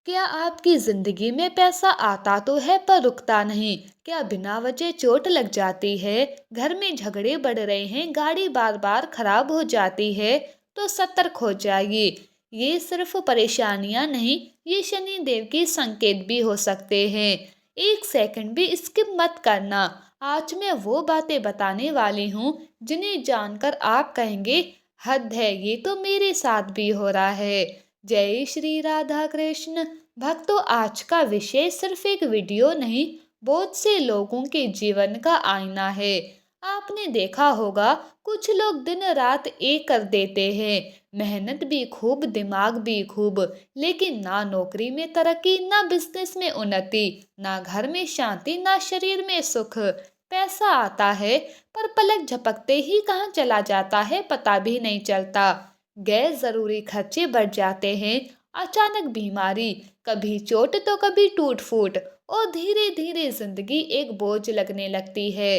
क्या आपकी जिंदगी में पैसा आता तो है पर रुकता नहीं? क्या बिना वजह चोट लग जाती है? घर में झगड़े बढ़ रहे हैं, गाड़ी बार बार खराब हो जाती है? तो सतर्क हो जाइए। ये सिर्फ परेशानियां नहीं, ये शनि देव के संकेत भी हो सकते हैं। एक सेकंड भी स्किप मत करना। आज मैं वो बातें बताने वाली हूँ जिन्हें जानकर आप कहेंगे, हद है, ये तो मेरे साथ भी हो रहा है। जय श्री राधा कृष्ण। भक्तों, आज का विषय सिर्फ एक वीडियो नहीं, बहुत से लोगों के जीवन का आईना है। आपने देखा होगा, कुछ लोग दिन रात एक कर देते हैं, मेहनत भी खूब, दिमाग भी खूब, लेकिन ना नौकरी में तरक्की, ना बिजनेस में उन्नति, ना घर में शांति, ना शरीर में सुख। पैसा आता है पर पलक झपकते ही कहाँ चला जाता है पता भी नहीं चलता। गैर जरूरी खर्चे बढ़ जाते हैं, अचानक बीमारी, कभी चोट तो कभी टूट फूट, और धीरे धीरे जिंदगी एक बोझ लगने लगती है।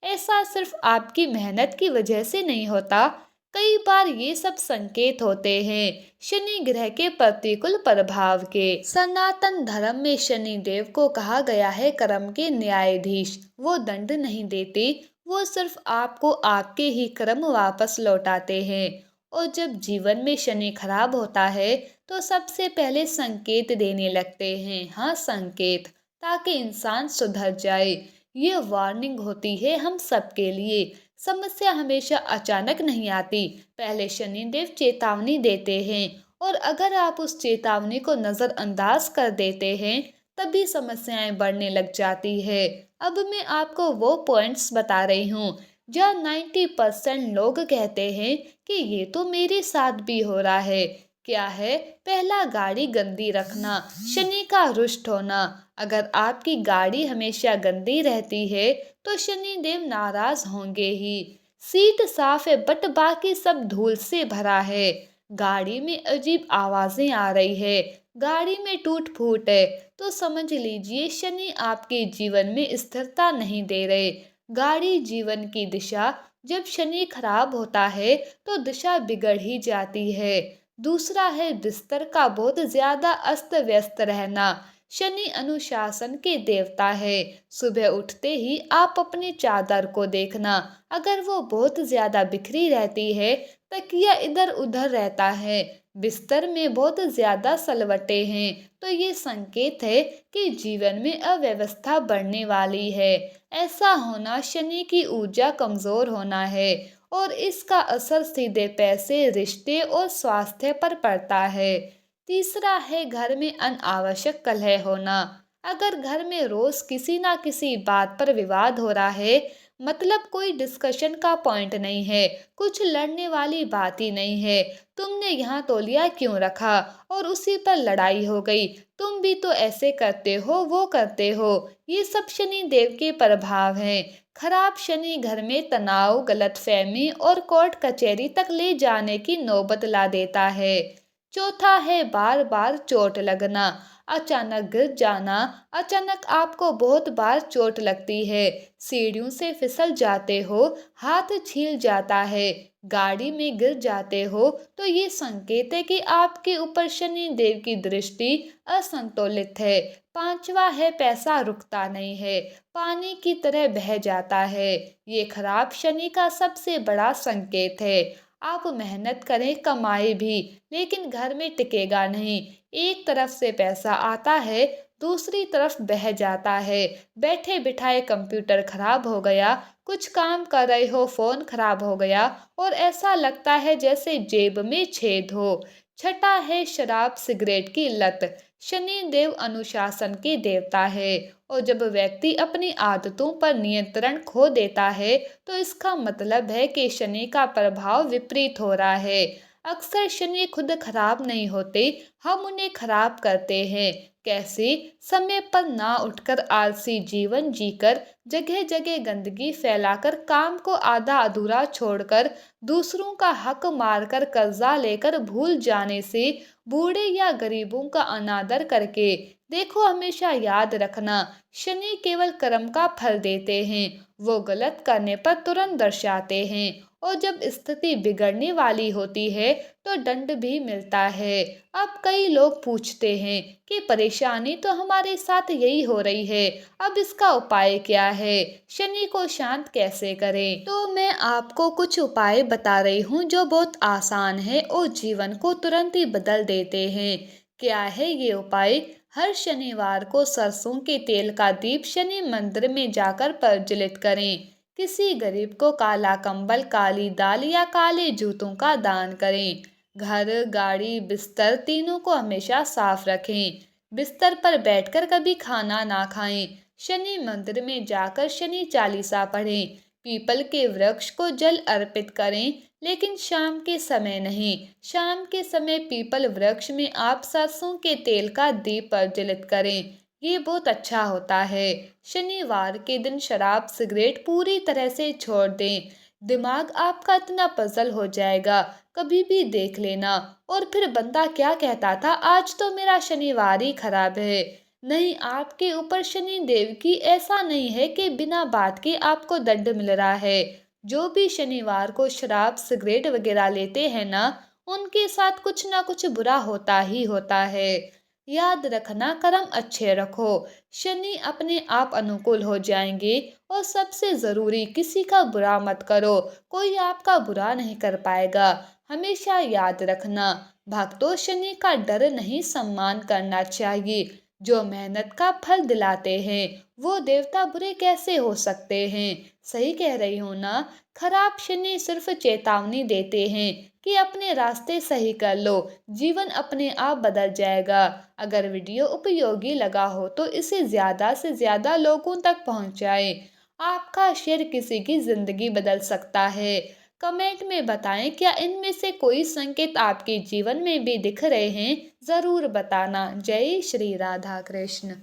ऐसा सिर्फ आपकी मेहनत की वजह से नहीं होता, कई बार ये सब संकेत होते हैं शनि ग्रह के प्रतिकूल प्रभाव के। सनातन धर्म में शनि देव को कहा गया है कर्म के न्यायाधीश। वो दंड नहीं देते, वो सिर्फ आपको आपके ही कर्म वापस लौटाते हैं। और जब जीवन में शनि खराब होता है तो सबसे पहले संकेत देने लगते हैं, हाँ संकेत, ताकि इंसान सुधर जाए। ये वार्निंग होती है हम सबके लिए। समस्या हमेशा अचानक नहीं आती, पहले शनिदेव चेतावनी देते हैं, और अगर आप उस चेतावनी को नजरअंदाज कर देते हैं तभी समस्याएं बढ़ने लग जाती है। अब मैं आपको वो पॉइंट्स बता रही हूँ जहाँ 90% लोग कहते हैं कि ये तो मेरे साथ भी हो रहा है। क्या है? पहला, गाड़ी गंदी रखना, शनि का रुष्ट होना। अगर आपकी गाड़ी हमेशा गंदी रहती है तो शनि देव नाराज होंगे ही। सीट साफ है बट बाकी सब धूल से भरा है। गाड़ी में अजीब आवाजें आ रही है, गाड़ी में टूट फूट है, तो समझ लीजिए शनि आपके जीवन में स्थिरता नहीं दे रहे। गाड़ी जीवन की दिशा, जब शनि खराब होता है तो दिशा बिगड़ ही जाती है। दूसरा है बिस्तर का बहुत ज्यादा अस्त व्यस्त रहना। शनि अनुशासन के देवता है। सुबह उठते ही आप अपनी चादर को देखना, अगर वो बहुत ज्यादा बिखरी रहती है, तकिया इधर उधर रहता है, बिस्तर में बहुत ज्यादा सलवटे हैं, तो ये संकेत है कि जीवन में अव्यवस्था बढ़ने वाली है। ऐसा होना शनि की ऊर्जा कमजोर होना है, और इसका असर सीधे पैसे, रिश्ते और स्वास्थ्य पर पड़ता है। तीसरा है घर में अनावश्यक कलह होना। अगर घर में रोज किसी ना किसी बात पर विवाद हो रहा है, मतलब कोई डिस्कशन का पॉइंट नहीं है, कुछ लड़ने वाली बात ही नहीं है, तुमने यहाँ तौलिया क्यों रखा, और उसी पर लड़ाई हो गई, तुम भी तो ऐसे करते हो, वो करते हो, ये सब शनि देव के प्रभाव हैं। खराब शनि घर में तनाव, गलतफहमी और कोर्ट कचहरी तक ले जाने की नौबत ला देता है। चौथा है बार बार चोट लगना, अचानक गिर जाना। अचानक आपको बहुत बार चोट लगती है, सीढ़ियों से फिसल जाते हो, हाथ छील जाता है, गाड़ी में गिर जाते हो, तो ये संकेत है कि आपके ऊपर शनि देव की दृष्टि असंतुलित है। पांचवा है पैसा रुकता नहीं है, पानी की तरह बह जाता है। ये खराब शनि का सबसे बड़ा संकेत है। आप मेहनत करें, कमाए भी, लेकिन घर में टिकेगा नहीं। एक तरफ से पैसा आता है, दूसरी तरफ बह जाता है। बैठे बिठाए कंप्यूटर खराब हो गया, कुछ काम कर रहे हो फोन खराब हो गया, और ऐसा लगता है जैसे जेब में छेद हो। छठा है शराब सिगरेट की लत। शनि देव अनुशासन के देवता है, और जब व्यक्ति अपनी आदतों पर नियंत्रण खो देता है तो इसका मतलब है कि शनि का प्रभाव विपरीत हो रहा है। अक्सर शनि खुद खराब नहीं होते, हम उन्हें खराब करते हैं। कैसे? समय पर ना उठकर, आलसी जीवन जीकर, जगह जगह गंदगी फैलाकर, काम को आधा अधूरा छोड़कर, दूसरों का हक मारकर, कर्जा लेकर, भूल जाने से, बूढ़े या गरीबों का अनादर करके। देखो, हमेशा याद रखना, शनि केवल कर्म का फल देते हैं, वो गलत करने पर तुरंत दर्शाते हैं, और जब स्थिति बिगड़ने वाली होती है तो दंड भी मिलता है। अब कई लोग पूछते हैं कि परेशानी तो हमारे साथ यही हो रही है, अब इसका उपाय क्या है? शनि को शांत कैसे करें? तो मैं आपको कुछ उपाय बता रही हूँ जो बहुत आसान है और जीवन को तुरंत ही बदल देते हैं। क्या है ये उपाय? हर शनिवार को सरसों के तेल का दीप शनि मंदिर में जाकर प्रज्वलित करें। किसी गरीब को काला कंबल, काली दाल या काले जूतों का दान करें। घर, गाड़ी, बिस्तर तीनों को हमेशा साफ रखें। बिस्तर पर बैठकर कभी खाना ना खाएं। शनि मंदिर में जाकर शनि चालीसा पढ़ें। पीपल के वृक्ष को जल अर्पित करें, लेकिन शाम के समय नहीं। शाम के समय पीपल वृक्ष में आप सरसों के तेल का दीप प्रज्वलित करें। ये बहुत अच्छा होता है। शनिवार के दिन शराब, सिगरेट पूरी तरह से छोड़ दें। दिमाग आपका इतना पजल हो जाएगा, कभी भी देख लेना। और फिर बंदा क्या कहता था, आज तो मेरा शनिवार ही खराब है। नहीं, आपके ऊपर शनि देव की ऐसा नहीं है कि बिना बात के आपको दंड मिल रहा है। जो भी शनिवार को शराब, सिगरेट वगैरह लेते हैं ना, उनके साथ कुछ ना कुछ बुरा होता ही होता है। याद रखना, कर्म अच्छे रखो, शनि अपने आप अनुकूल हो जाएंगे। और सबसे जरूरी, किसी का बुरा मत करो, कोई आपका बुरा नहीं कर पाएगा। हमेशा याद रखना, भक्तों, शनि का डर नहीं, सम्मान करना चाहिए। जो मेहनत का फल दिलाते हैं, वो देवता बुरे कैसे हो सकते हैं? सही कह रही हूँ ना? खराब शनि सिर्फ चेतावनी देते हैं कि अपने रास्ते सही कर लो, जीवन अपने आप बदल जाएगा। अगर वीडियो उपयोगी लगा हो तो इसे ज़्यादा से ज़्यादा लोगों तक पहुंचाएं। आपका शेयर किसी की ज़िंदगी बदल सकता है। कमेंट में बताएं, क्या इनमें से कोई संकेत आपके जीवन में भी दिख रहे हैं? ज़रूर बताना। जय श्री राधा कृष्ण।